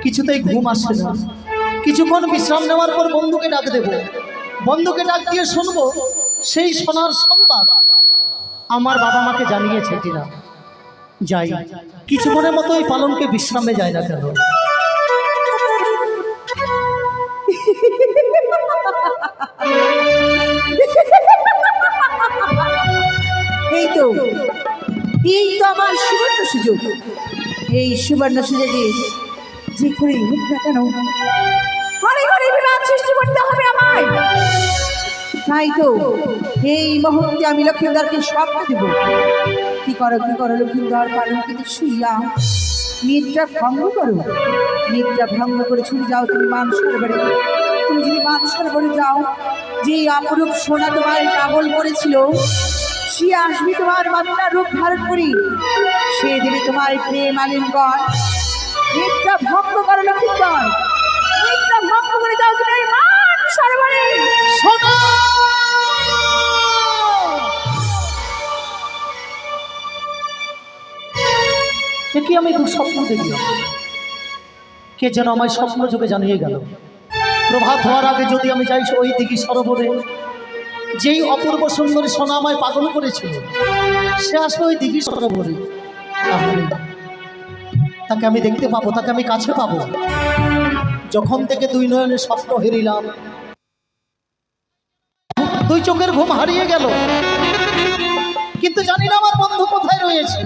কিছুতেই ঘুম আসে না। কিছুক্ষণ বিশ্রাম নেওয়ার পর বন্ধুকে ডাক দেব, বন্ধুকে ডাক দিয়ে শুনবো সেই সোনার সংবাদ আমার বাবা মাকে জানিয়েছে কিনা। যাই, কিছুক্ষণের মতো ওই পালনকে বিশ্রামে যায় না কেন। এই তো আমার সুবর্ণ সুযোগ। এই সুবর্ণ সুযোগে যে করেই হোক না কেন ঘরে ঘরে বিবাদ সৃষ্টি করতে হবে আমায়। তাই তো এই মুহূর্তে আমি লক্ষ্মীদারকে স্বপ্ন দেব। কি করো লক্ষ্মীদার, পালন কিন্তু শুইয়া নিদ্রা ভঙ্গ করো। নিদ্রা ভঙ্গ করে ছুটে যাও তুমি মান সরোবরে। তুমি যদি মান সরোবরে যাও, যে অপরূপ সোনা তোমার পাগল করেছিল সে আসবে তোমার মাত্রা রূপ ধারণ করি, সে দেবে তোমার প্রেম আলিঙ্গন। নিদ্রা ভঙ্গ করো লক্ষ্মীদার, নিদ্রা ভঙ্গ করে যাও তুমি মান সরোবরে। কি আমি দুঃস্বপ্ন দেখলাম? কে যেন আমায় স্বপ্ন যুগে জানিয়ে গেল, প্রভাত হওয়ার আগে যদি আমি যাই ওই দিঘি সরোবরে, যেই অপূর্ব সুন্দরী সোনা আমায় পাগল করেছিল সে আসবে ওই দিঘি সরোবরে। তাকে আমি দেখতে পাবো, তাকে আমি কাছে পাবো। যখন থেকে দুই নয়নের স্বপ্ন হেরিলাম, দুই চোখের ঘুম হারিয়ে গেল, কিন্তু জানি না আমার বন্ধু কোথায় রয়েছে।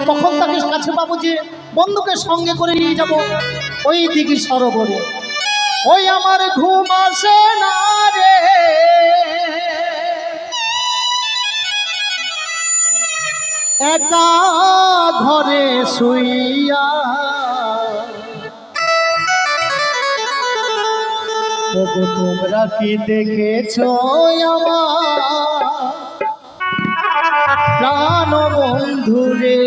তখন তাকে কাছে পাবো, যে বন্ধুকে সঙ্গে করে নিয়ে যাব ওই দিঘি সরোবরে। ওই আমার ঘুম আসে না রে, একা ঘরে শুইয়া, তবু তোমরা কি দেখেছো আমার প্রাণ বন্ধুরে?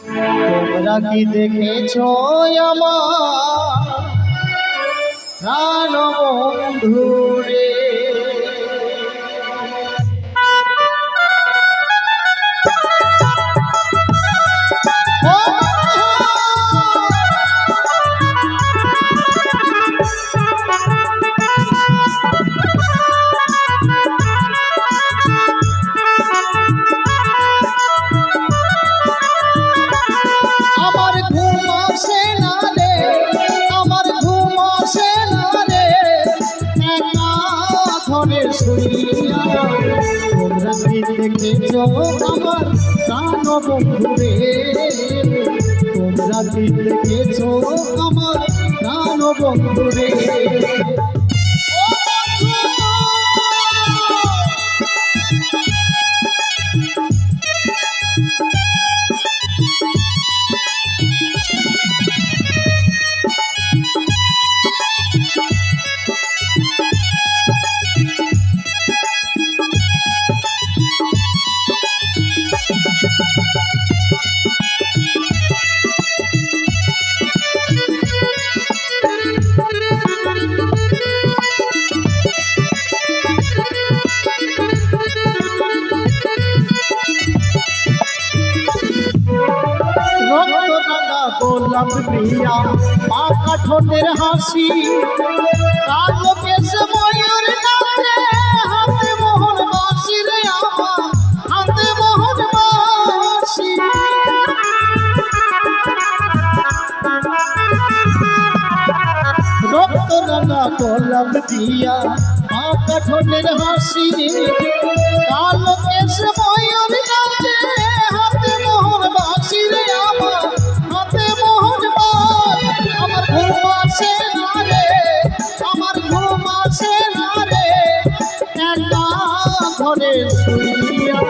তোমরা কি দেখেছো আমার প্রাণ বন্ধুরে? তোমরা কি দেখেছো আমার প্রাণ বন্ধুরে? তোমরা কি দেখেছো আমার প্রাণ বন্ধুরে? গোলাপ প্রিয়া পাকা ঠোঁটের হাসি, কালো কেশ ময়ূর নাচে, হাতে মোহন বাঁশি রে আমার, হাতে মোহন বাঁশি। রক্ত রাঙা গোলাপ প্রিয়া পাকা ঠোঁটের হাসি, কালো কেশ ময়ূর নাচে, হাতে মোহন বাঁশি রে আমার, হাতে মোহন বাঁশি। আমার ঘুম আসে না রে, আমার ঘুম আসে না রে, একা ঘরে শুইয়া।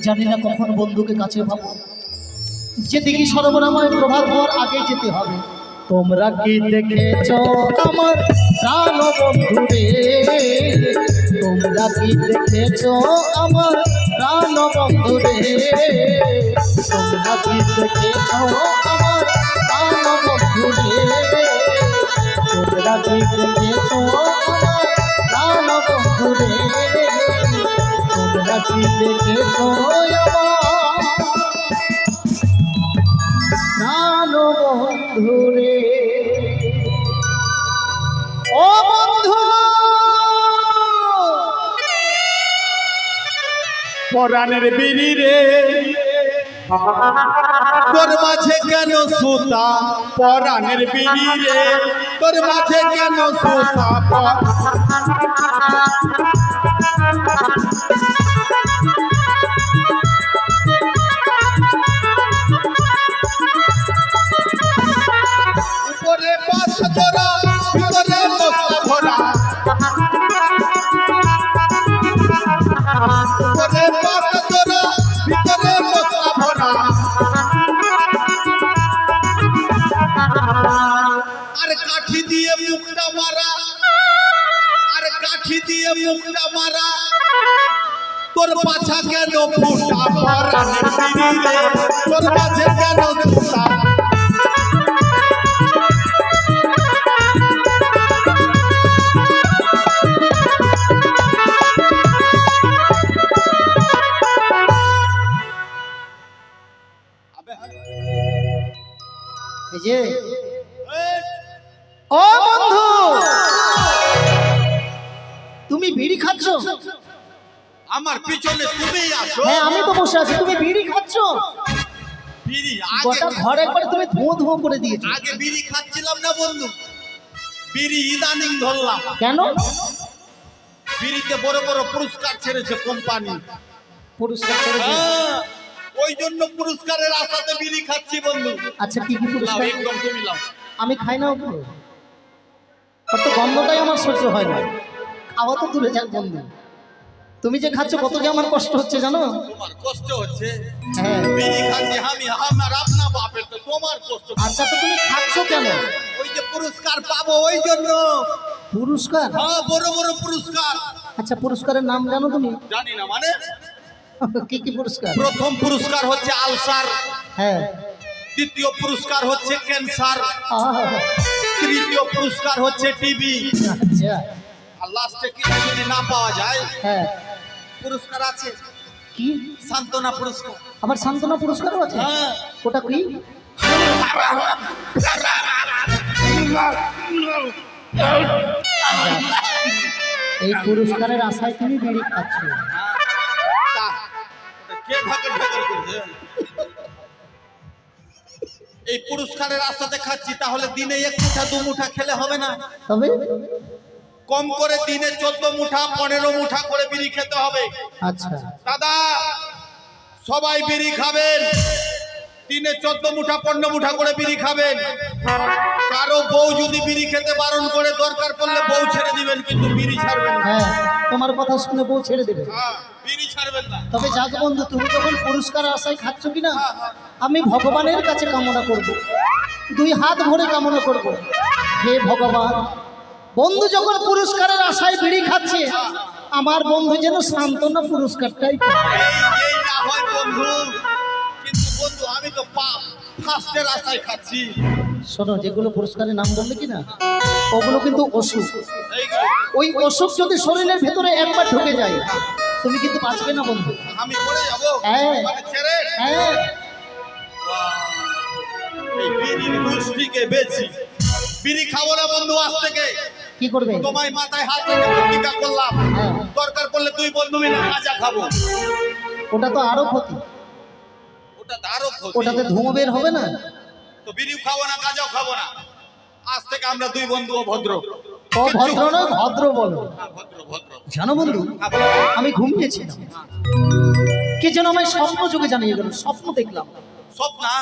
জানি না কখন বন্ধুকে কাছে পাবো, যে দিঘি সরোবর আমায় প্রভাত হওয়ার আগে যেতে হবে। তোমরা কি দেখেছো আমার প্রাণ বন্ধুরে? তোমরা কি দেখেছো আমার প্রাণ বন্ধুরে? তোমরা কি দেখেছো আমার প্রাণ বন্ধুরে? তোমরা কি দেখেছো আমার প্রাণ বন্ধুরে? তোমরা কি দেখেছো প্রাণ বন্ধু রে, ও বন্ধু পরাণের বিড়ি রে, তোর মাঝে কেন সুতা? পরাণের বিড়ি রে, তোর মাঝে কেন সুতা? উপরে পাশ ধরা, ভিতরে মশলা ভরা, উপরে পাশ ধরা, ভিতরে মশলা ভরা। আর কাঠি দিয়ে মুখটা মারা, আর কাঠি দিয়ে মুখটা মারা, তোর পাছা কেন ফুটা? পরাণের বিড়ি রে, তোর মাঝে কেন সুতা? এই যে ও বন্ধু, তুমি বিড়ি খাচ্ছ? আমার পিছনে তুমি আসো। হ্যাঁ আমি তো বসে আছি, তুমি বিড়ি খাচ্ছ? বিড়ি গোটা ঘর একবার তুমি ধোঁ ধোঁ করে দিয়েছো। আগে বিড়ি খাচ্ছিলাম না বন্ধু, বিড়ি ইদানিং ধরলাম। কেন? বিড়িতে বড় বড় পুরস্কার ছেড়েছে কোম্পানি। পুরস্কার ছেড়েছে? ওই জন্য পুরস্কারের আশাতে বিড়ি খাচ্ছি বন্ধু। আচ্ছা কি কি লাও, পুরস্কার? একদম তুমি লাও। আমি খাই না ওগুলো, ওর তো গন্ধটাই আমার সহ্য হয় না। খাওয়া তো দূরে যাক বন্ধু, তুমি যে খাচ্ছ কত যে আমার কষ্ট হচ্ছে জানো? তোমার কষ্ট হচ্ছে? হ্যাঁ। বিড়ি খাচ্ছি আমি, আমার আপনা বাপের, তো তোমার কষ্ট। আচ্ছা তো তুমি খাচ্ছ কেন? ওই যে পুরস্কার পাবো ওই জন্য। পুরস্কার? হ্যাঁ, বড় বড় পুরস্কার। আচ্ছা পুরস্কারের নাম জানো তুমি? জানি না মানে। কি কি পুরস্কার? প্রথম পুরস্কার হচ্ছে আলসার, হ্যাঁ। দ্বিতীয় পুরস্কার হচ্ছে ক্যান্সার, আহা, তৃতীয় পুরস্কার হচ্ছে টিবি, আচ্ছা। আর লাস্টে কিছু যদি না পাওয়া যায় হ্যাঁ। পুরস্কার আছে কি? সান্ত্বনা পুরস্কার। আবার সান্ত্বনা পুরস্কারও আছে? হ্যাঁ। ওটা কি? এই পুরস্কারের আশায় তুমি বিড়ি খাচ্ছ? কে ঢাকার ঢাকার করছে? এই পুরস্কারের আশাতে খাচ্ছি, তাহলে দিনে এক মুঠা দু মুঠা খেলে হবে না? তবে কম করে দিনে 14 মুঠা 15 মুঠা করে বিড়ি খেতে হবে। আচ্ছা দাদা সবাই বিড়ি খাবেন, দিনে 14 মুঠা 15 মুঠা করে বিড়ি খাবেন। কারো বউ যদি বিড়ি খেতে বারণ করে, দরকার পড়লে বউ ছেড়ে দিবেন, কিন্তু বিড়ি ছাড়বেন না। হ্যাঁ, তোমার কথা শুনে বউ ছেড়ে দেবে। হ্যাঁ, বিড়ি ছাড়বেন না। তবে যাক বন্ধু, তুমি যখন পুরস্কার আশায় খাচ্ছ কিনা, আমি ভগবানের কাছে কামনা করব, দুই হাত ভরে কামনা করব, হে ভগবান, বন্ধু যখন পুরস্কারের আশায় বিড়ি খাচ্ছে, আমার বন্ধু যেন সান্ত্বনা পুরস্কারটাই পায়। এই না হয় বন্ধু, কিন্তু বন্ধু আমি তো ফার্স্টের আশায় খাচ্ছি। শোনো, যেগুলো পুরস্কারের নাম বললে কিনা, ওগুলো কিন্তু অসুখ। এইগুলো ওই অসুখ যদি শরীরের ভেতরে একবার ঢুকে যায়, তুমি কিন্তু বাঁচবে না বন্ধু। আমি পড়ে যাবো হ্যাঁ। মানে ছেড়ে। হ্যাঁ। এই বিড়ির রুষ্টিকে বেচি, বিড়ি খাবো না বন্ধু আজ থেকে। কি করবে? তোমায় মাথায় হাত রেখে প্রতিজ্ঞা করলাম, হ্যাঁ। দরকার পড়লে তুই বন্ধু মিলে গাঁজা খাবো। ওটা তো আরো ক্ষতি, ওটা আরো ক্ষতি। ওটাতে ধুমো বের হবে না। তো বিড়িও খাবো না, গাঁজাও খাবো না। আজ থেকে আমরা দুই বন্ধু অভদ্র। ও ভদ্র নয়, ভদ্র বলো। ভদ্র ভদ্র। জানো বন্ধু, আমি ঘুমিয়েছিলাম, কে যেন আমায় স্বপ্ন যোগে জানিয়ে গেল। স্বপ্ন দেখলাম। স্বপ্না?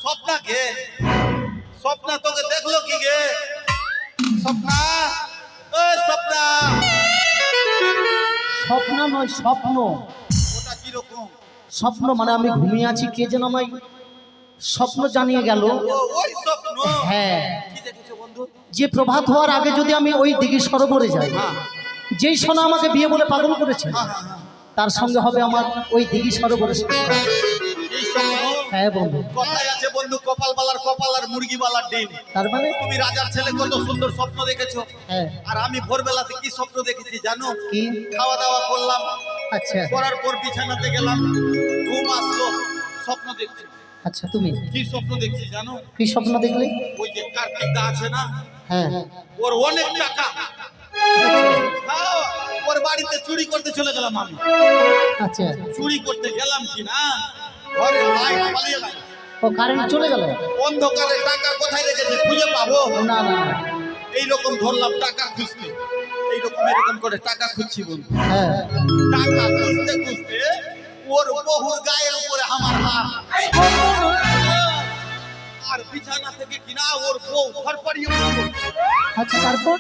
স্বপ্না কে? স্বপ্না তোকে দেখলো কি গে? স্বপ্না, ওই স্বপ্না। স্বপ্ন নয়, স্বপ্ন। ওটা কিরকম? স্বপ্ন মানে আমি ঘুমিয়ে আছি, কে যেন আমায় স্বপ্ন জানিয়ে গেল। ওই স্বপ্ন। হ্যাঁ, কি দেখেছো বন্ধু? যে প্রভাত হওয়ার আগে যদি আমি ওই দিঘি সরোবরে যাই, যেই সোনা আমাকে বিয়ে বলে পাগল করেছে, তার সঙ্গে হবে আমার ওই দিঘি সরোবরে সাক্ষাৎ। এই স্বপ্ন? হ্যাঁ বন্ধু। কথায় আছে বন্ধু, কপাল বালার কপাল আর মুরগি বালার ডিম। তার মানে? তুমি রাজার ছেলে, কত সুন্দর স্বপ্ন দেখেছো। হ্যাঁ। আর আমি ভোরবেলাতে কি স্বপ্ন দেখেছি জানো? কি? খাওয়া দাওয়া করলাম, আচ্ছা করার পর বিছানাতে গেলাম, ঘুম আসলো, স্বপ্ন দেখছি। আচ্ছা তুমি কি স্বপ্ন দেখছি জানো? কি স্বপ্ন দেখলে? ওই যে কার্তিক দা আছে না, হ্যাঁ ওর অনেক টাকা। হ্যাঁ, ওর বাড়িতে চুরি করতে চলে গেলাম আমি। আচ্ছা চুরি করতে গেলাম কি না, ঘরে লাইট পালিয়ে গেল, ও কারেন্ট চলে গেল? অন্ধকারে টাকা কোথায় রেখেছে খুঁজে পাবো? না না না। এইরকম ধরলাম টাকা খুঁজতে, এইরকম এরকম করে টাকা খুঁজছি বন্ধু। হ্যাঁ টাকা খুঁজতে খুঁজতে ওর বহুর গায়ের উপরে আমার হাত, আর বিছানা থেকে কিনা ওর বউ ফরফরিয়ে উঠলো। আচ্ছা তারপর?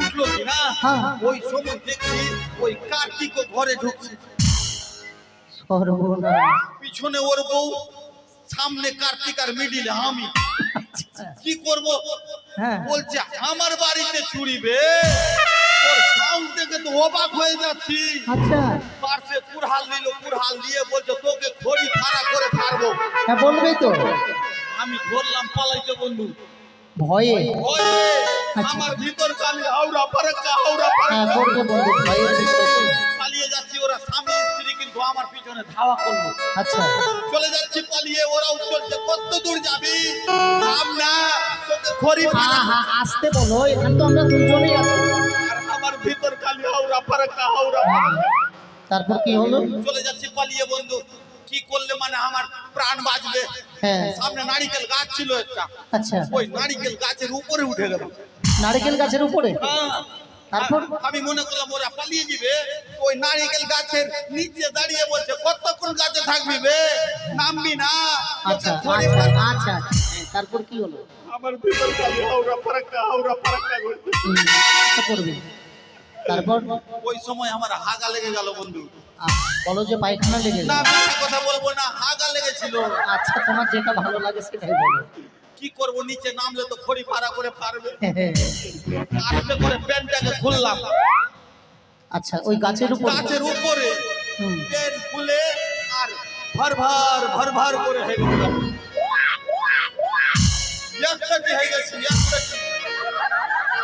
উঠলো কিনা, হ্যাঁ। ওই সময় দেখছি ওই কার্তিক ঘরে ঢুকছে, সর্বনাশ। পিছনে ওর বউ, সামনে কার্তিক আর মিডিলে আমি। কি করব? হ্যাঁ বলছে আমার বাড়িতে চুরি বে। ওর সাউন্ড দেখে তো অবাক হয়ে যাচ্ছি। আচ্ছা পার্সে কুড়হাল নিল, কুড়হাল দিয়ে বলছে তোকে খড়ি ফাড়া করে ফাড়বো। হ্যাঁ বলবেই তো। আমি ধরলাম পালাইতে বন্ধু, ভয়ে? ভয়ে। আচ্ছা। আমার ভিতর কালি হাওড়া ফারাক্কা, হাওড়া হ্যাঁ ফারাক্কা। করবো বন্ধু, ভয়ের বিষয় তো। পালিয়ে যাচ্ছি, ওরা স্বামী স্ত্রী কিন্তু আমার পিছনে ধাওয়া করলো। আচ্ছা চলে যাচ্ছি পালিয়ে, ওরাও চলছে। কত দূর যাবি? থাম না, তোকে খড়ি ফাড়া। আসতে বলো, এখানে তো আমরা দুজনেই আছি। আর আমার ভিতর কালি হাওড়া ফারাক্কা, হাওড়া ফারাক্কা। তারপর কি হলো? চলে যাচ্ছি পালিয়ে বন্ধু। কি করলে মানে আমার প্রাণ বাঁচবে? হ্যাঁ সামনে নারিকেল গাছ ছিল একটা, আচ্ছা ওই নারিকেল গাছের উপরে উঠে গেল। নারকেল গাছের উপরে? তারপর? আমি মনে করলাম ওরা পালিয়ে দিবে, ওই নারিকেল গাছের নিচে দাঁড়িয়ে বলছে কতক্ষণ গাছে থাকবি বে, নামবি না। আচ্ছা তোকে ধরে আচ্ছা ফেলবো। আচ্ছা তারপর কি হলো? আমার ভিতর খালি হাওড়া ফারাক্কা, হাওড়া ফারাক্কা করছে। কি করবে? তারপর? ওই সময় আমার হাগা লেগে গেল বন্ধু। বলো যে পায়খানা লেগে না, গেল। মিথ্যা কথা বলবো না, হাগা লেগেছিল। আচ্ছা তোমার যেটা ভালো লাগে সেটাই বলো। কি করব, নিচে নামলে তো খড়ি ফাড়া করে পারবে। আস্তে করে প্যান্টটাকে খুললাম, আচ্ছা ওই গাছের উপর? গাছের উপরে হুম। প্যান্ট খুলে আর ভর ভর করে হয়ে গেলাম। একটাকি হয়ে গেছি, একটাকি।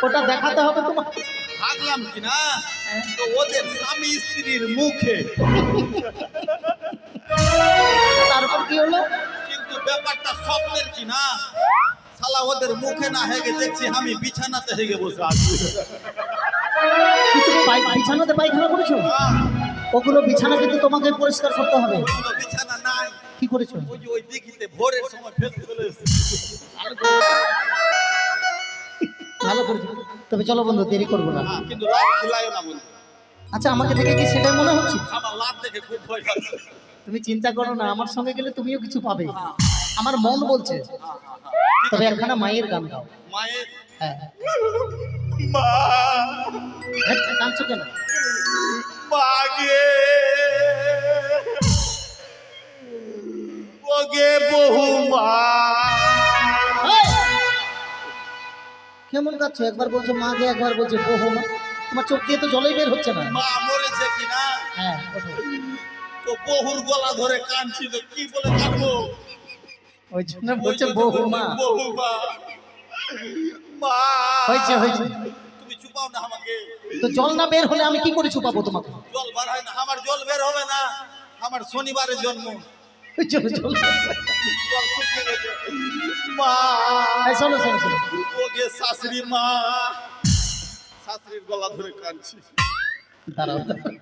ওটা দেখাতে হবে তোমার। হাগলাম কিনা তো ওদের স্বামী স্ত্রীর মুখে। তারপর কি হলো? কিন্তু ব্যাপারটা স্বপ্নের কিনা, শালা ওদের মুখে না হেগে দেখছি আমি বিছানাতে হেগে বসে আছি। কি তুমি বিছানাতে পায়খানা করেছো? ওগুলো বিছানা কিন্তু তোমাকে পরিষ্কার করতে হবে। কোনো বিছানা নাই। কি করেছো? ওই যে ওই দিঘিতে ভোরের সময় ফেলে চলে এসেছি। ভালো করেছো। তবে চলো বন্ধু, দেরি করবো না। কিন্তু লাভ খিলায় না বন্ধু, আচ্ছা আমাকে দেখে কি সেটাই মনে হচ্ছে? আমার লাভ দেখে খুব ভয় লাগছে। তুমি চিন্তা করো না, আমার সঙ্গে গেলে তুমিও কিছু পাবে। আমার মন বলছে। তবে একখানা মায়ের গান গাও। মায়ের হ্যাঁ মা, কাঁদছো কেন? মাগে ওগে বহু মা। কেমন কাঁদছো? একবার বলছো মাকে, একবার বলছো বহু মা। তোমার চোখ দিয়ে তো জলই বের হচ্ছে না। মা মরেছে কিনা, হ্যাঁ ওঠো। তো বহুর গলা ধরে কাঁদছিল, কি বলে কাঁদবো? ওই জন্য বলছে বহু মা। বহু মা। মা, হয়েছে হয়েছে। তুমি চুপাও না আমাকে। তো জল না বের হলে আমি কি করে চুপাবো তোমাকে? জল বার হয় না, আমার জল বের হবে না। আমার শনিবারের জন্ম, ওই জন্য জল। জল শুকিয়ে গেছে। মা, এই শোনো শোনো শোনো। ওগে শাশুড়ি মা। শাশুড়ির গলা ধরে কাঁদছি। দাঁড়াও দাঁড়াও।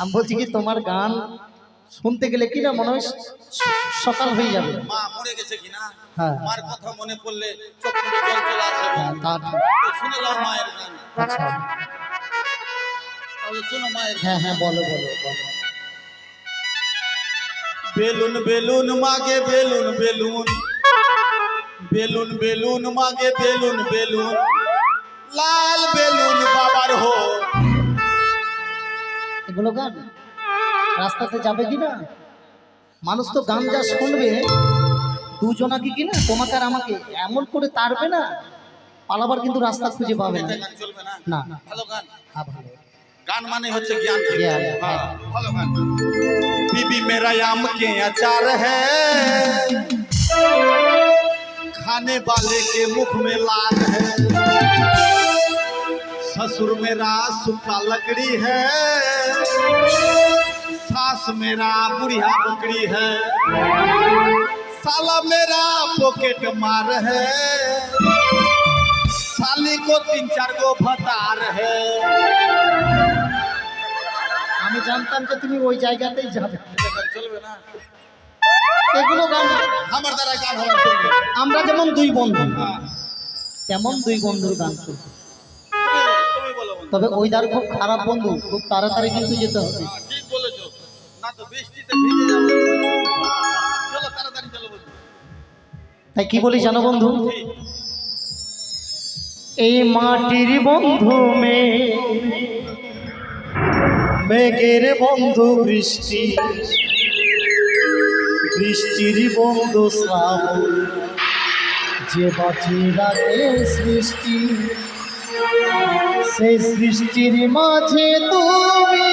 আমি বলছি কি, তোমার গান শুনতে গেলে কি না মনে হয় সকাল হয়ে যাবে। মা মরে গেছে কিনা, হ্যাঁ। মার কথা মনে পড়লে চোখ থেকে জল চলে আসে। হ্যাঁ, তা ঠিক। তো শুনে নাও মায়ের গান। আচ্ছা তাহলে শোনো মায়ের গান। হ্যাঁ হ্যাঁ বলো বলো বলো। বেলুন বেলুন মাগে বেলুন বেলুন, বেলুন বেলুন মাগে বেলুন বেলুন, লাল বেলুন বাবার হো। এগুলো গান রাস্তাতে যাবে কি না? মানুষ তো গান যা শুনবে, দুজনাকে কি না, তোমাকে আর আমাকে এমন করে তাড়বে না, পালাবার কিন্তু রাস্তা খুঁজে পাবে না। এটা গান চলবে না। না ভালো গান। হ্যাঁ ভালো। গান মানে হচ্ছে জ্ঞান। জ্ঞান, হ্যাঁ, হ্যাঁ। ভালো গান। बीबी मेरा आम के अचार है, खाने वाले के मुख में लाल है। ससुर मेरा सूखा लकड़ी है, सास मेरा बुढ़िया बकरी है, साला मेरा पॉकेट मार है, साली को 3-4 गो भतार है। আমি জানতাম যে তুমি ওই জায়গাতেই যাবে। চলবে না এগুলো গান আমার দ্বারা গান হবে চলবে। আমরা যেমন দুই বন্ধু হ্যাঁ, তেমন দুই বন্ধুর গান শুনবো। তুমি বলো বন্ধু। তবে ওইদার খুব খারাপ বন্ধু, খুব তাড়াতাড়ি কিন্তু যেতে হবে। হ্যাঁ, ঠিক বলেছো, না তো বৃষ্টিতে ভিজে যাবো। চলো তাড়াতাড়ি চলো বন্ধু। তাই কি বলি জানো বন্ধু, এই মাটির বন্ধু মেঘের বন্ধু বৃষ্টি, বৃষ্টির বন্ধু শ্রাবণ, যে বাঁচিয়ে রাখে সৃষ্টি, সেই সৃষ্টির মাঝে তুমি,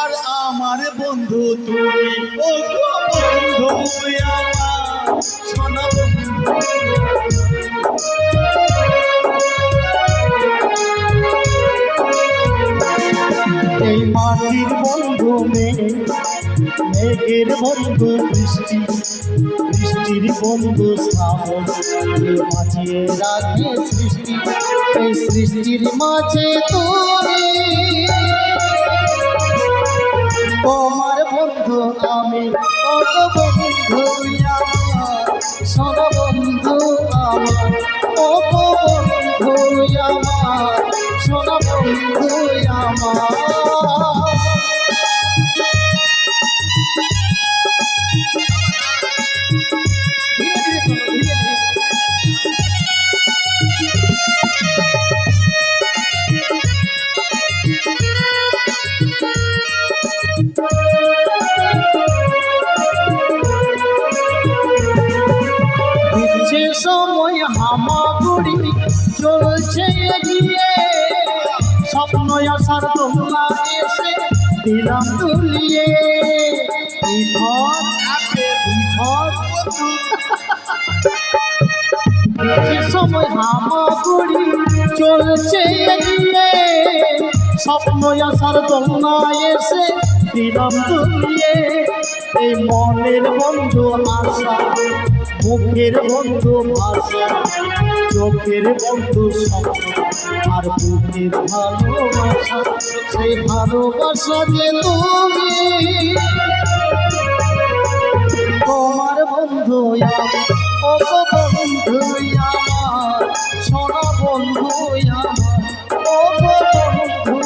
আর আমার বন্ধু তুমি, ও গো বন্ধু আমার সোনা বন্ধু। এই মাটির বন্ধু মেঘের বন্ধু বৃষ্টি, বৃষ্টির বন্ধু শ্রাবণ, যে বাঁচিয়ে রাখে সৃষ্টি, এই সৃষ্টির মাঝে তুমি, তোমার বন্ধু আমি, কত বন্ধু আমার সোনা বন্ধু আমার, কত বন্ধু আমার সোনা বন্ধু আমার। দিচ্ছে সময় হামাগুড়ি চলছে এগিয়ে, স্বপ্ন আসার তোমরা এসে দিলাম তুলিয়ে, বিপদ বিপদ। দিচ্ছে সময় হামাগুড়ি চলছে এগিয়ে, স্বপ্ন আসার তোমরা এসে দিলাম তুলিয়ে, এই মনের বন্ধু আশা, মুখের বন্ধু ভাষা, চোখের বন্ধু স্বপ্ন, আর বুকের ভালোবাসা, সেই ভালোবাসা যে তুমি, তোমার বন্ধু আমার, ও বন্ধু আমার সোনা বন্ধু আমার, ও বন্ধু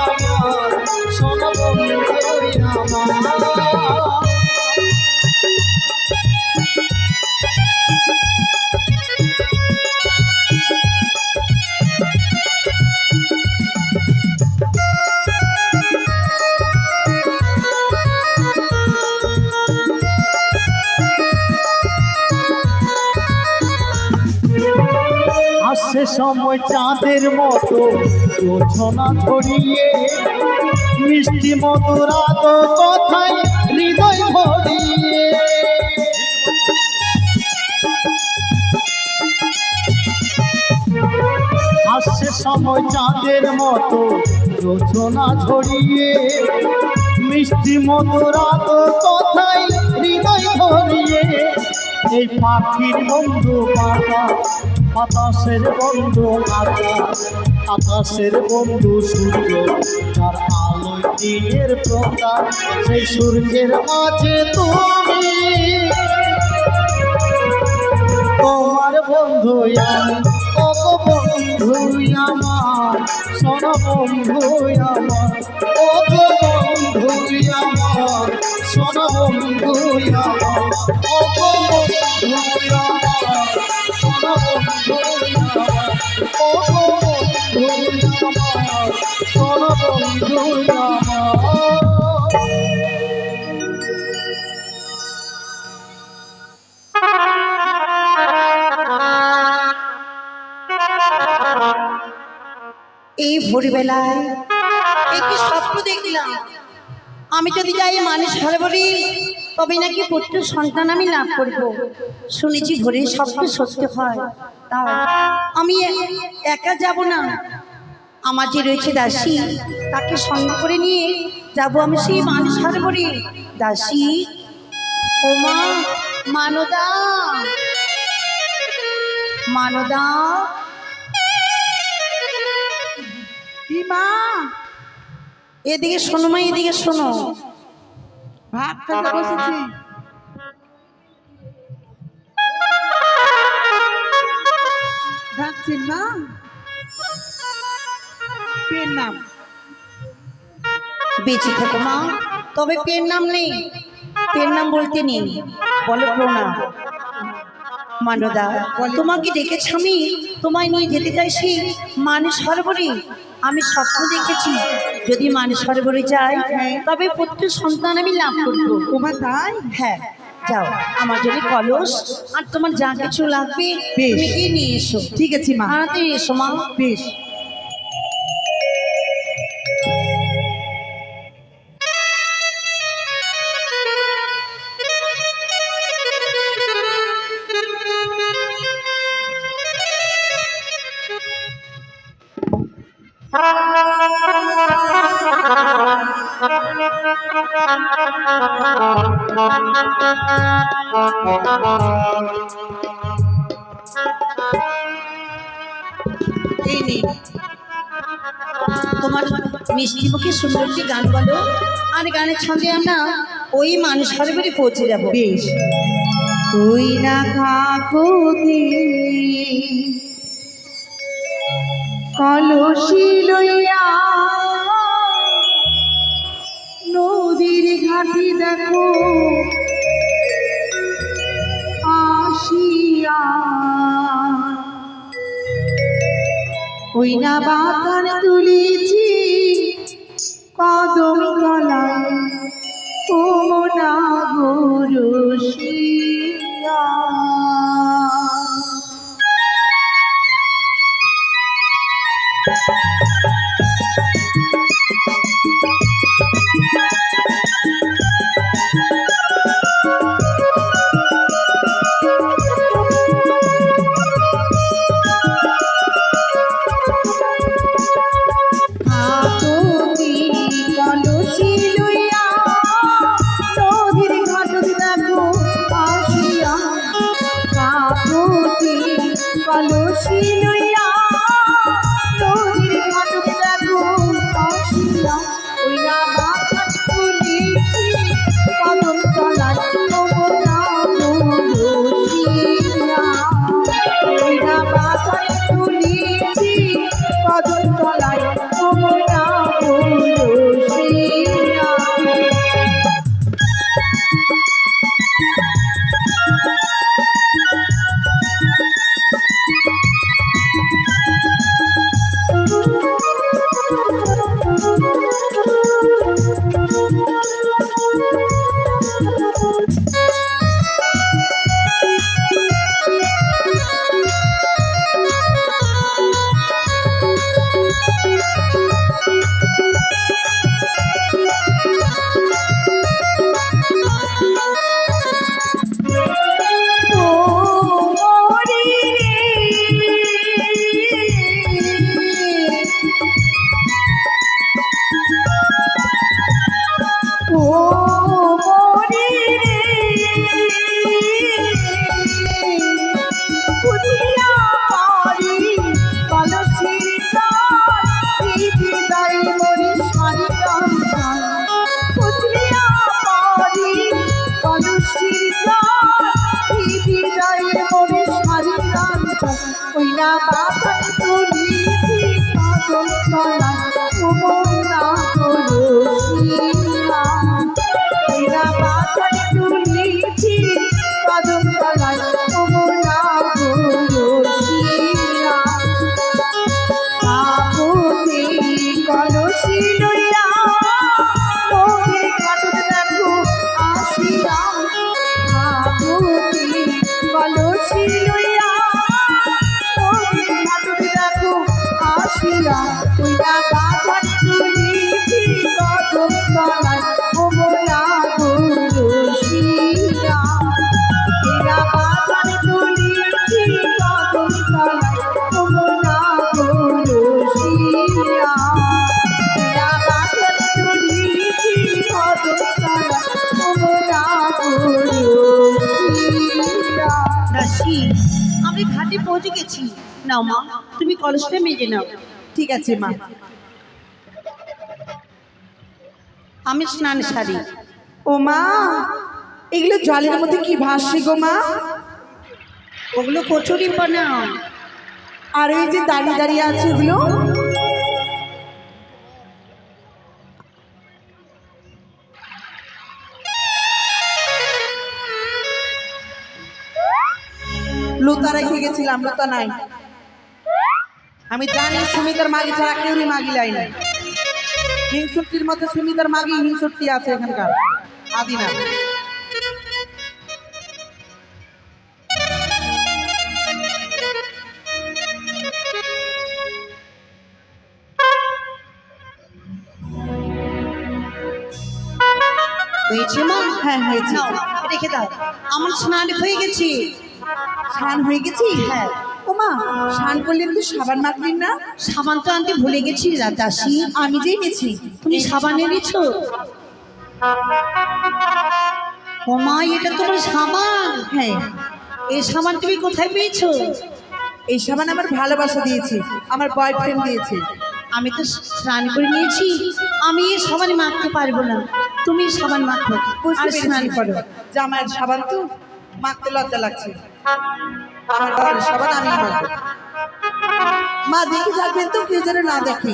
আমার সোনা বন্ধু আমার। আসছে সময় চাঁদের মতো যোছনা ছড়িয়ে, মিষ্টি মধুর আদো কথায় হৃদয় ভরিয়ে, আসছে সময় চাঁদের মতো যোছনা ছড়িয়ে, মিষ্টি মধুর আদো কথায় হৃদয় ভরিয়ে, এই পাখির বন্ধু বাতাস, বাতাসের বন্ধু আকাশ, আকাশের বন্ধু সূর্য, যার আলোয় দিনের প্রকাশ, সেই সূর্যের মাঝে তুমি, তোমার বন্ধু আমি, কত বন্ধু আমার সোনা বন্ধু আমার, কত বন্ধু আমার সোনা বন্ধু আমার, কত বন্ধু আমার সোনা বন্ধু আমার, কত বন্ধু আমার সোনা বন্ধু আমার। এই ভোরবেলায় একটি স্বপ্ন দেখলাম, আমি যদি যাই মানুষ হারবরি তবে নাকি পুত্র সন্তান আমি লাভ করব। শুনেছি ভোরে স্বপ্ন সত্য হয়, তাও আমি একা যাব না, আমার যে রয়েছে দাসী তাকে সঙ্গে করে নিয়ে যাব আমি সেই মানুষ হারবরি। দাসী, ও মা, মানদা, মানদা, কি মা? এদিকে শোনো মা, এদিকে শোনো। ভাত খেতে বসেছি। ডাকছেন মা? পেন নাম? বেঁচে থাকো মা, তবে পেন নাম নেই, পেন নাম বলতে নেই, বলো প্রণাম। মানদা, তোমাকে ডেকেছি আমি, তোমায় নিয়ে যেতে চাইছি মানুষ সরোবরে। আমি স্বপ্ন দেখেছি যদি মানুষ সরোবরে যাই তবে পুত্র সন্তান আমি লাভ করবো। তোমার তাই? হ্যাঁ, যাও, আমার জন্য কলস আর তোমার যা কিছু লাগবে বেশ। তুমি গিয়ে নিয়ে এসো। ঠিক আছে মা। তাড়াতাড়ি এসো মা। বেশ। এই নিন, তোমার মিষ্টি মুখে সুন্দর একটি গান বলো, আর গানের ছন্দে আমরা ওই মানুষ সরোবরে পৌঁছে যাবো। বেশ। তুই না কাকুতি কলসি লইয়া নদীর ঘাটি দেখো আসিয়া, ওই না বাতান তুলিছি কদম তলায় ও মোনা গুরুশিয়া। কাকুতি কলসি লইয়া নদীর ঘাট দেখো আসিয়া, কাকুতি কলসি লইয়া নদীর ঘাট দেখো আসিয়া, ওই না বাতাস তুলিছি কদম তলায় ও মোনা গুরুশিয়া, ওই না বাতাস তুলিছি কদম তলায় ও মোনা গুরুশিয়া। ও মরি রে, ও মরি রে, বুঝিয়া পারি কলসির জল ভিজে যায় মরি সারি রঞ্জন, বুঝিয়া পারি কলসির জল ভিজে যায় মরি সারি রঞ্জন, ওই না বাতাস তুলিছি কদম তলায় ও মোনা গুরুশিয়া, ওই না বাতাস তুলিছি কদম তলায় ও মোনা গুরুশিয়া। কাকুতি কলসি লইয়া নদীর ঘাট দেখো আসিয়া, কাকুতি কলসি লইয়া নদীর ঘাট দেখো আসিয়া, ওই না বাতাস তুলিছি কদম তলায় ও খোঁজে গেছি। নাও মা, তুমি কলসটা মেজে নাও। ঠিক আছে মা। আমি স্নান সারি। ও মা, এগুলো জলের মধ্যে কি ভাসছে গো মা? ওগুলো কচুরি বানাও। আর এই যে দাঁড়িয়ে দাঁড়িয়ে আছে এগুলো? লুতা রেখে গেছিলাম, লুতা নাই। আমি জানি সুমিতার মাগি ছাড়া কেউই মাগি লাই নাই। হিংসুটির মধ্যে সুমিতার মাগি হিংসুটি আছে এখানকার আদিনা। হয়েছে মা? হ্যাঁ হয়েছে। নাও, রেখে দাও। আমার স্নান হয়ে গেছে। স্নান হয়ে গেছি? হ্যাঁ। ও মা, স্নান করলে তো সাবান মাখলি না? সাবান তো আনতে ভুলে গেছি দাসী। আমি যে এনেছি। তুমি সাবান এনেছো? ও মা, এটা তোমার সাবান? হ্যাঁ। এই সাবান তুমি কোথায় পেয়েছো? এই সাবান আমার ভালোবাসা দিয়েছে, আমার বয়ফ্রেন্ড দিয়েছে। আমি তো স্নান করে নিয়েছি, আমি এই সাবান মাখতে পারবো না। তুমি সাবান মাখো আর স্নান করো। জামাইয়ের সাবান তো মাখতে লজ্জা লাগছে। আমার ঘরের সাবান আমি মাখবো। মা দেখে থাকবেন তো, কেউ যেন না দেখে।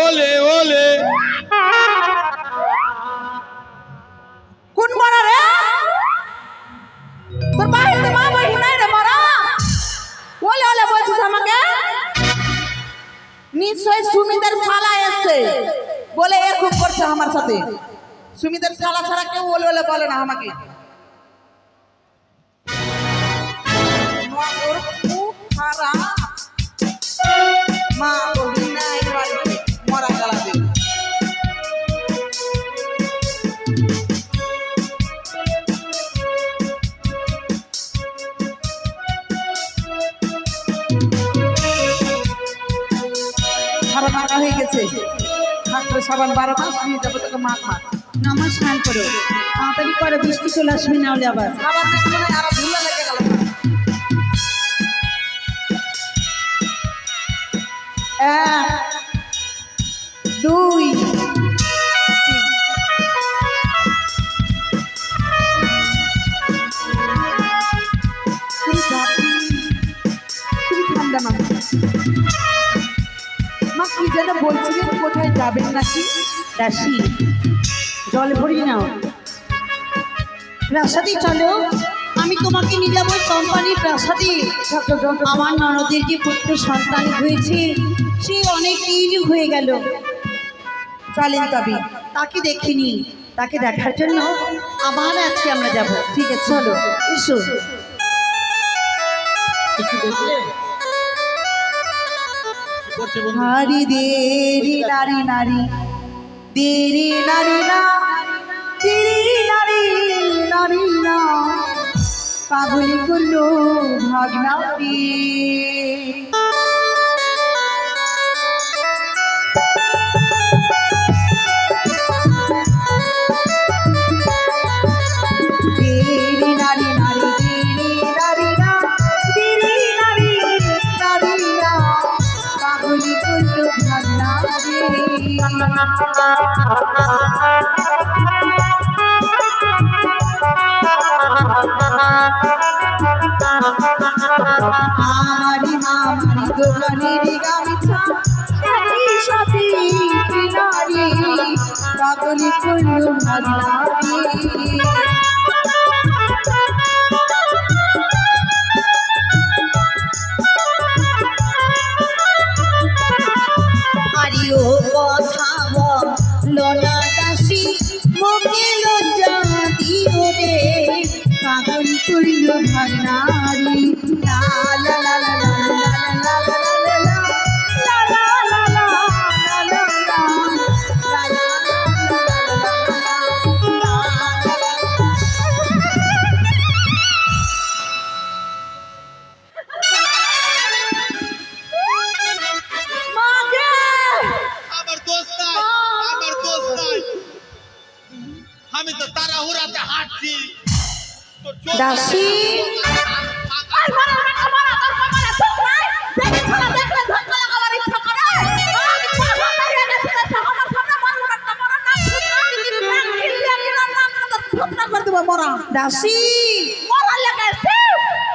ওলে ওলে কোন মারা রে? তোর বাড়িতে মা বহি নাই রে মারা? ওলে ওলে বলছিস আমাকে? নিশ্চয় সুমিতার শালা এসছে বলে এ খুব করছে আমার সাথে। সুমিতার শালা ছাড়া কেউ ওলে ওলে বলে না আমাকে। মা ওর খুব খারাপ। মা বহি নাই বাড়িতে, মরা গেলাতে। সাবান মাখা হয়ে গেছে। থাকলে সাবান 12 মাস নিয়ে যাবো তোকে মাখ মাখ। না, আমার স্নান করো তাড়াতাড়ি করো, বৃষ্টি চলে আসবে না হলে আবার। সাবান দেখে মনে হয় আরো ধুলা লেগে গেল। 1 2 খুবই ঠান্ডা মা। মা কি যেন বলছিলেন, কোথায় যাবেন নাকি? দাসী, জল ভরিয়ে নাও। প্রাসাদে চলো, আমি তোমাকে নিয়ে যাবো কোম্পানির প্রাসাদে। আমার ননদের যে পুত্র সন্তান হয়েছে, সে অনেক দিন হয়ে গেল। চলেন তবে। তাকে দেখিনি, তাকে দেখার জন্য আবার আজকে আমরা যাব। ঠিক আছে চলো, এসো। কিছু দেখলে? কি করছে বন্ধু? হারি দেরি নারী নারী, দেরি নারী না, দেরি নারী নারী না, পাগলি করলো ভাগনা রে। দেরি নারী নারী, দেরি নারী না, দেরি নারী নারী না, পাগলি করলো ভাগনা আমারি মামারি দোকানের গামিছা একই সাথে কিনারি, পাগলি করলো ভাগনা আরে ও কথা বলো না দাসী, মুখে লজ্জা দিও রে, পাগল করল ভাগনারি। লা লা লা লা লা লা লা লা লা লা লা লা লা লা লা লা আমার দোষ নাই, আমার দোষ নাই। আমি তো তাড়াহুড়াতে দাসী আর মারা মারা মারা তোর কপালে সুখ নাই দেখছ না দেখলে ধক্কা লাগাবার ইচ্ছা করে পাগল হয়ে গেছিস আমার সামনে মারু একটা মরা না ফুটনা করে দেব মরা দাসী মরা লাগাইছে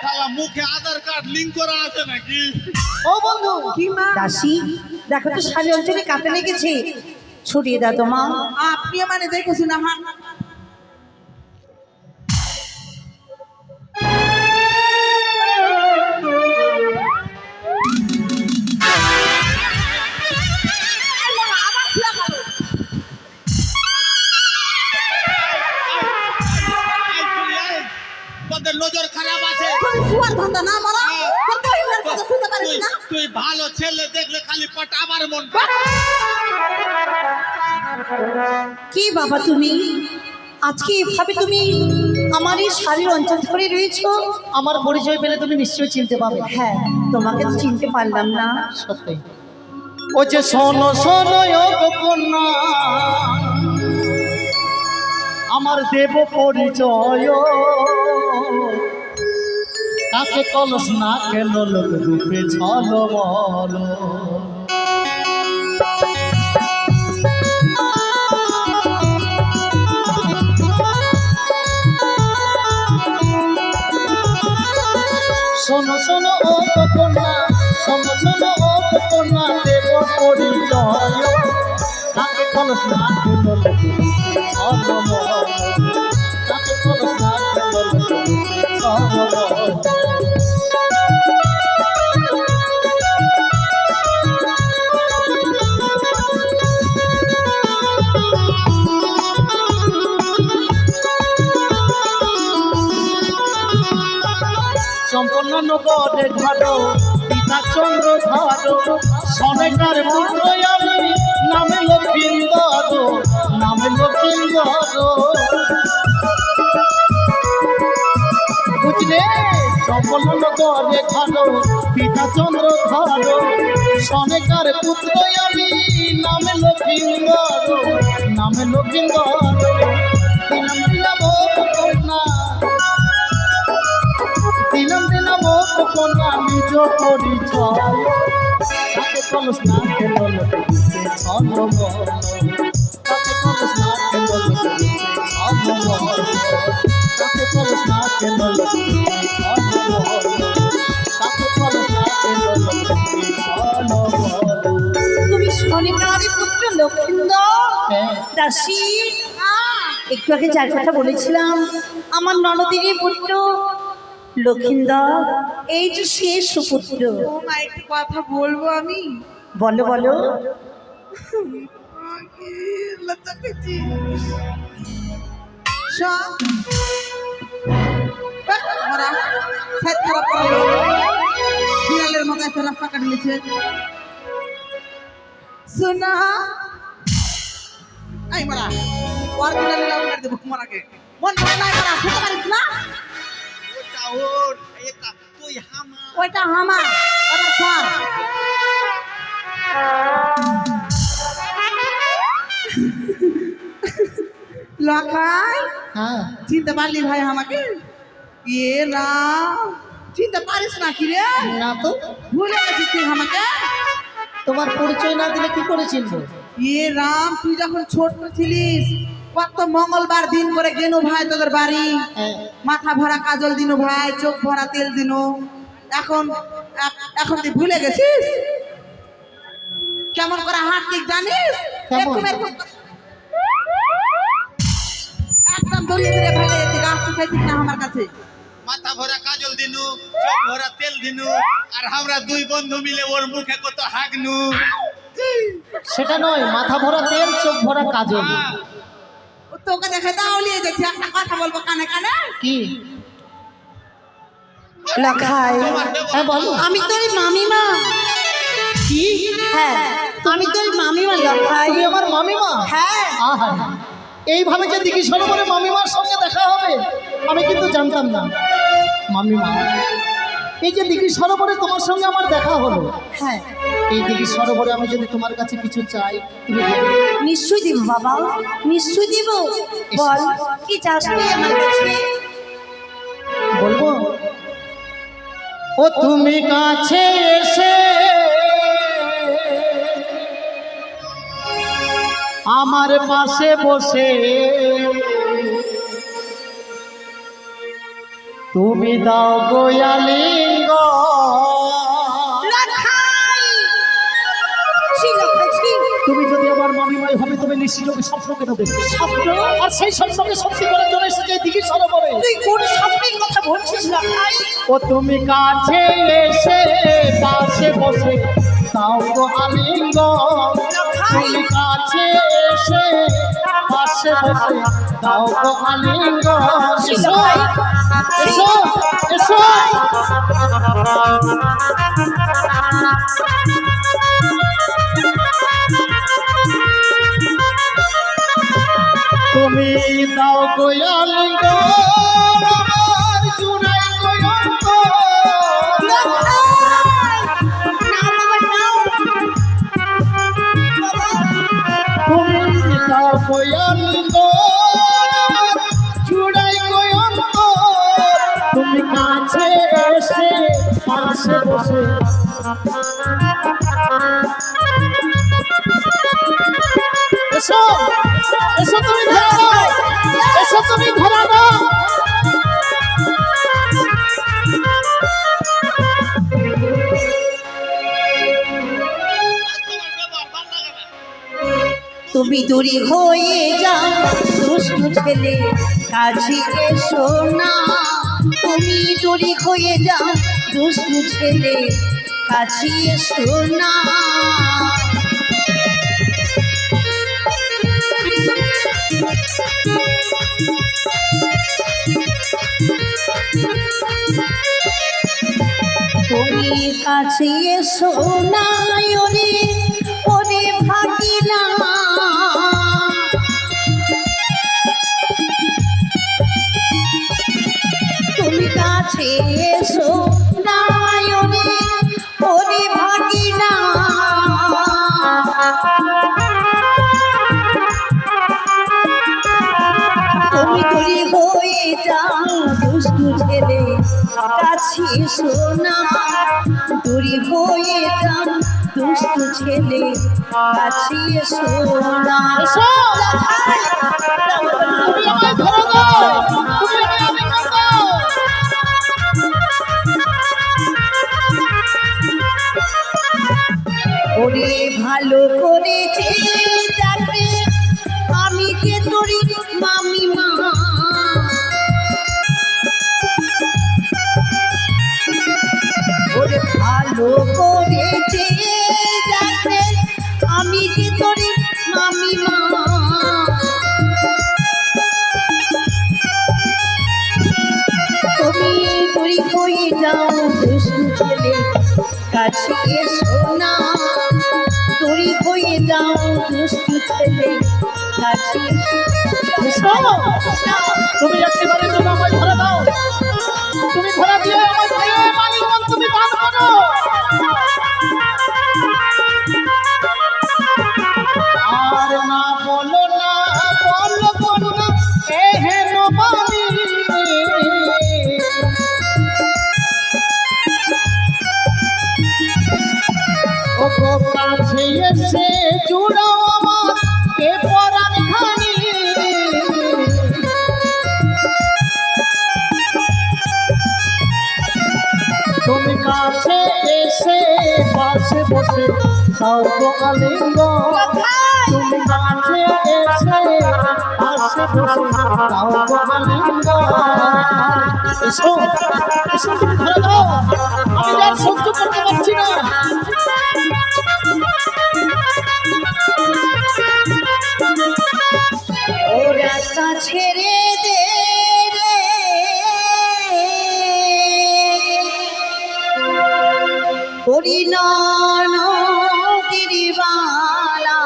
শালা মুখে আধার কার্ড লিংক করা আছে নাকি? ও বন্ধু, কি মা দাসী দেখো তো শালি অঞ্চলে কাঁপে লেগেছে, ছড়িয়ে দাও তো মা। আপনি মানে দেখেছি না হাত তোদের নজর খারাপ আছে। সুয়ার ধান্দা না মারা তোর বহিনের কথা শুনতে পারিস না তুই ভালো ছেলে দেখলে খালি পটাবার মন। কি বাবা তুমি আজকে এভাবে তুমি আমার এই শাড়ির অঞ্চল ধরে রয়েছো? আমার পরিচয় পেলে তুমি নিশ্চয়ই চিনতে পাবে। হ্যাঁ, তোমাকে তো চিনতে পারলাম না। সত্যি। ও যে শোনো শোনো ও কন্যা, আমার দেব পরিচয়, কাকে কলস না কেন লোক রূপে ছলো বলো। শোনো শোনো ও কন্যা, শোনো শোনো ও কন্যা, দেব পরিচয়, কাকে কলস না কেন লোক রূপে ছলো বলো, কাকে কলস না কেন লোক রূপে ছলো বলো। সম্পন্ন নগরে ধরো পিতা চন্দ্র ধরো, সনেকার পুত্র আমি নামে লক্ষিন্দর, নামে লক্ষিন্দর। বুঝলে সম্পন্ন নগরে ধরো পিতা চন্দ্র ধরো, সনেকার পুত্র আমি নামে লক্ষিন্দর, নামে লক্ষিন্দর। দিলাম দিলাম ও কন্যা, দিলাম দিলাম ও কন্যা নিজ পরিচয়, কাকে কলস না কেন লোকে ছলো বলো, কাকে কলস না কেন লোকে ছলো বলো, কাকে কলস না কেন লোকে ছলো বলো, কাকে কলস না কেন লোকে ছলো বলো। তুমি শনিকারের পুত্র লক্ষিন্দর হ্যাঁ। দাসী, একটু আগে যার কথা বলেছিলাম আমার ননদিনী পুত্র লক্ষিন্দর, এই যে সে সুপুত্র। ও মা একটু কথা বলবো আমি বলো বলো। লজ্জা পেয়েছি সব মরা সাইড খারাপ করলো বিড়ালের মতো একটা রাস্তা কাটে নিয়েছে শোনা এই মরা ওর বিড়ালে লাউ মেরে দেবো মরাকে মন ভালো নাই মরা শুনতে পারিস না ওটা ওর, এটা তুই হামা। ওইটা আমার ওটা স্যার লখাই হ্যাঁ চিনতে পারলি ভাই আমাকে এ রাম চিনতে পারিস না কি রে না তো, ভুলে গেছিস তুই আমাকে তোমার পরিচয় না দিলে কি করে চিনবো? এ রাম তুই যখন ছোট ছিলিস কত মঙ্গলবার দিন করে গেনু ভাই তোদের বাড়ি হ্যাঁ। মাথা ভরা কাজল দিনু ভাই চোখ ভরা তেল দিনু এখন এখন তুই ভুলে গেছিস কেমন করে হাত ঠিক জানিস কেমন? একদম দড়িয়ে দড়িয়ে ফেলে যেতে গাছ চাইছিস না আমার কাছে মাথা ভরা কাজল দিনু, চোখ ভরা তেল দিনু, আর আমরা দুই বন্ধু মিলে ওর মুখে কত হাগনু। সেটা নয়, মাথা ভরা তেল চোখ ভরা কাজল। ও তোকে দেখে দাওলিয়ে দেখছি একটা কথা বলবো কানে কানে কি? লখাই, হ্যাঁ বলো। আমি তোর মামিমা। কি? হ্যাঁ, আমি তোর মামিমা লখাই। তুমি আমার মামিমা? হ্যাঁ। আহা, এইভাবে যে দিঘি সরোবরে মামিমার সঙ্গে দেখা হবে আমি কিন্তু জানতাম না। মামিমা, এই যে দিঘি সরোবরে তোমার সঙ্গে আমার দেখা হলো, হ্যাঁ, এই দিঘি সরোবরে আমি যদি তোমার কাছে কিছু চাই তুমি দেবে? নিশ্চয়ই দিব বাবা, নিশ্চয়ই দিব। বল কি চাস তুই আমার কাছে? ও তুমি কাছে এসে আমার পাশে বসে তুমি দাও গোয়ালিঙ্গ তুমি যদি আমার মামিমাই হবে তবে নিশ্চিতকে স্বপ্নকে দেবে স্বপ্ন আর সেই স্বপ্নকে সত্যি করার জন্য এসেছে দিঘি সরোবরে তুই কোন স্বপ্নের কথা বলছিস না ভাই? ও তুমি কাছে এসে পাশে বসে দাও গো আলিঙ্গ তুমি কাছে এসে পাশে বসে দাও গো আলিঙ্গ এসো এসো এসো তুমি দাও গো আলিঙ্গ আমার জুড়াই গয়ন্ত তুমি দাও গো আলিঙ্গ জুড়াই গয়ন্ত তুমি কাছে এসে পাশে বসে এসো এসো তুমি ধরা দাও এসো তুমি ধরা দাও তুমি দূরে হয়ে যাও দুষ্টু ছেলে কাছে এসো না তুমি দূরে হয়ে যাও দুষ্টু ছেলে কাছে এসো না তুমি কাছে এসো না ওরে ওরে ভাগি না তুমি কাছে এসো না ওরে ওরে ভাগি না তুমি তৈরি হয়ে যাও দুষ্টু ছেলে কাছে এসো না দূরে হয়ে যাও দুষ্টু ছেলে কাছে এসো না তুমি আমায় ধরা দাও তুমি আমায় আলিঙ্গ দাও ওরে ভালো করেছে যাকে আমি যে তোরি মামিমা ওরে ভালো করেছে যাকে আমি যে তোরি মামিমা তুমি তোরি হয়ে যাও দুষ্টু ছেলে কাছে এসো না তোরি হয়ে যাও দুষ্টু ছেলে কাছে এসো তুমি একেবারে জন্য আমায় ধরা দাও তুমি ধরা দিয়ে আমায় দিয়ে মালিক তুমি দান করো আর না বলো না এ হেন বাণী ও গো কাছে এসে জুড়াও আমার কে পরাণ খানি তুমি কাছে এসে পাশে বসে দাও গো আলিঙ্গ তুমি কাছে এসে পাশে বসে দাও গো আলিঙ্গ এসো এসো তুমি ধরে দাও আমি আর সহ্য করতে পারছি না ও রাস্তা ছেড়ে দে রে হরিনান গিরিবালা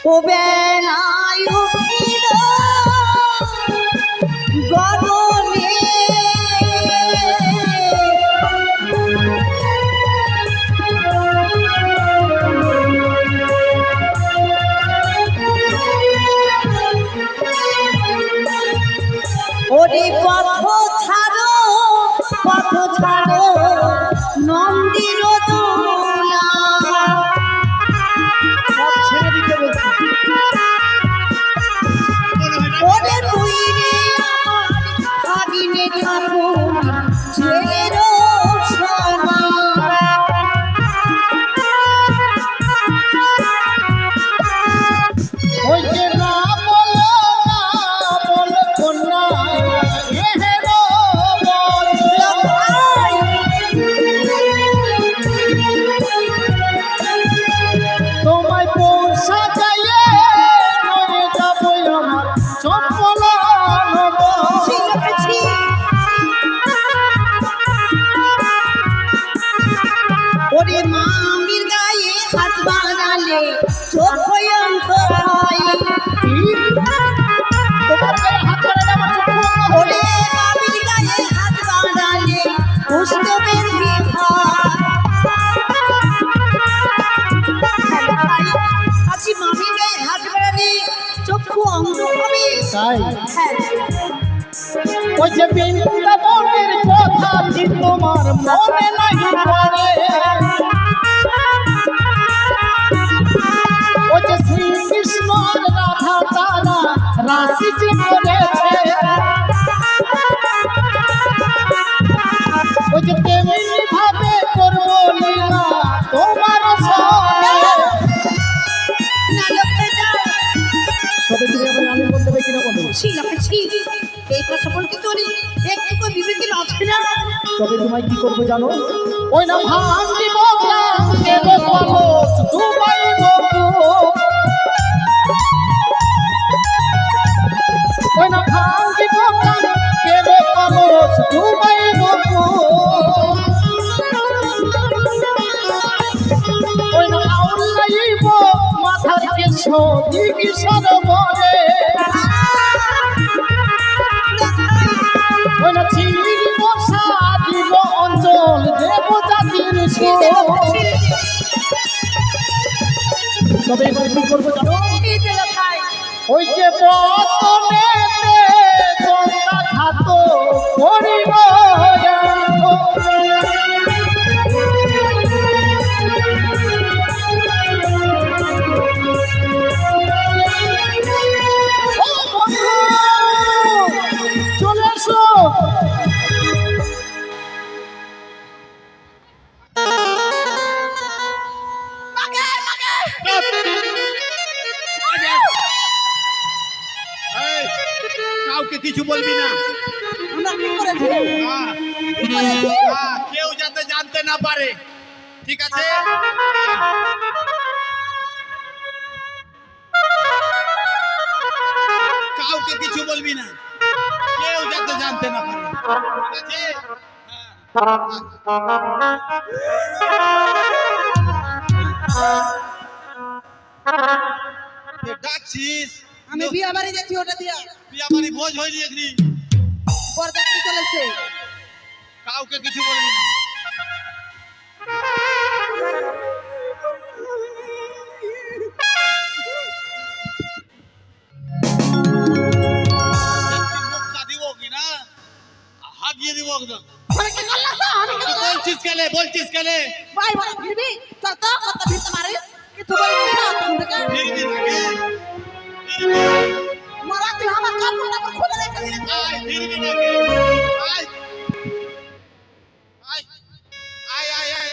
ও বেলায় উঠিল গগনে ওরে পথ পথ ছাড়ো নন্দির দোলা সব ছেড়ে দিতে বলছি। ওরে তুই রে আমার ভাগিনে ঠাকুর ছেলেরও সমান ওই যে না বলো কন্যা এহেরো বল। তোমায় পোষা যাইয়ে নয়ে যাবো আমার চপ্পল নব। ওরে মামির গায়ে হাত বাড়ালে চোখ অন্ধ হয় তোমার গায়ে হাত বাড়ালে আমার চক্ষু অন্ধ হয়। ওরে মামির গায়ে হাত বাড়ালে পুস্তকের আছি মামির গায়ে হাত বাড়ালে চক্ষু অন্ধ হবে তাই হ্যাঁ ওই যে বৃন্দাবনের কথা কি তোমার মনে নাহি পড়ে। ওই যে শ্রীকৃষ্ণ আর রাধা তারা রাশি যে করেছে। ওই যে তেমনি ভাবে করব লীলা তোমার সঙ্গে। না লোকে যাও তবে তুমি আমার আমি বলতে হবে কিনা বলো। ছি লোকে ছি এই কথা বলতে তোর একটু বিবেকের আছে না তবে তোমায় কি করবো জানো? ওই না ভাঙি বকলাম কেন কলস ডুবাই বকু। ওই না ভাঙি বকলাম কেন কলস ডুবাই বকু। ওই না আউল লাইব মাথার কেশ দিগি সরবরে। ওই না চিনি বসা দিব অঞ্চল দেব জাতির সুর। তবে এবার কি করবো জানো? ওই যে বতনেতে গঙ্গা ঘাত করিব চলে এসো। এই, কাউকে কিছু বলবি না। আমরা কি করেছি হ্যাঁ, কেউ যাতে জানতে না পারে, ঠিক আছে? কাউকে কিছু বলবি না, কেউ যাতে জানতে না পারে, ঠিক আছে? ডাকছিস আমি বিয়া বাড়ি যাচ্ছি ওটা দিয়া বিয়া বাড়ি ভোজ হয়নি এখনি, বরযাত্রী চলেছে কাউকে কিছু বলবি না। মুখটা দিব কি না, হাত দিয়ে দিব একদম। বলছিস কেলে ভাই ভাই ভিড়বি চল তো কত ভিড়তে মারে কিছু বলি না তুমি থেকে ফিরবি নাকি? মারা তুই আমার কাপড়টা খুলে রেখে দিলি আয়, ফিরবি নাকি? আয়। আয়। আয়, আয়, আয়, আয়।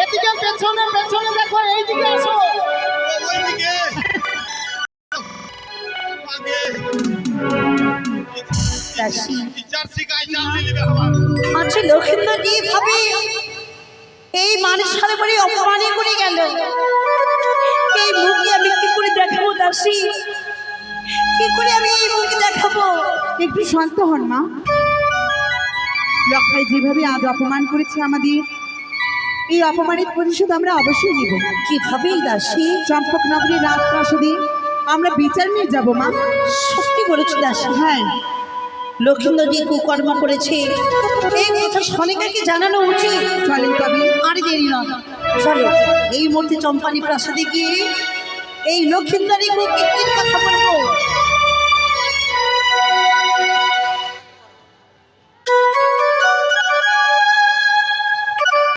এদিকে পেছনে পেছনে দেখো, এইদিকে আসো। ওইদিকে আগে দাসী জার্সি গাই জানি নিবে আমার আচ্ছা লক্ষিন্দর কি ভাবে এই মানুষের বলে অপমানি করে গেল, এই মুখে আমি কি করে দেখাবো দাসী, কি করে আমি এই মুখে দেখাবো? একটু শান্ত হন মা। লক্ষাই যেভাবে আজ অপমান করেছে আমাদের, এই অপমানের প্রতিশোধ আমরা অবশ্যই নিব। কিভাবে দাসী? চম্পক নগরীর রাজপ্রাসাদে আমরা বিচার নিয়ে যাব মা। সত্যি বলেছি দাসী। হ্যাঁ, লক্ষিন্দর যে কুকর্ম করেছে এই কথা সনিকাকে জানানো উচিত। চলেন তবে। আর দেরি না, চলো এই মুহূর্তে চম্পানি প্রাসাদে গিয়ে এই লক্ষিন্দরী কুকীর্তির কথা বলবো।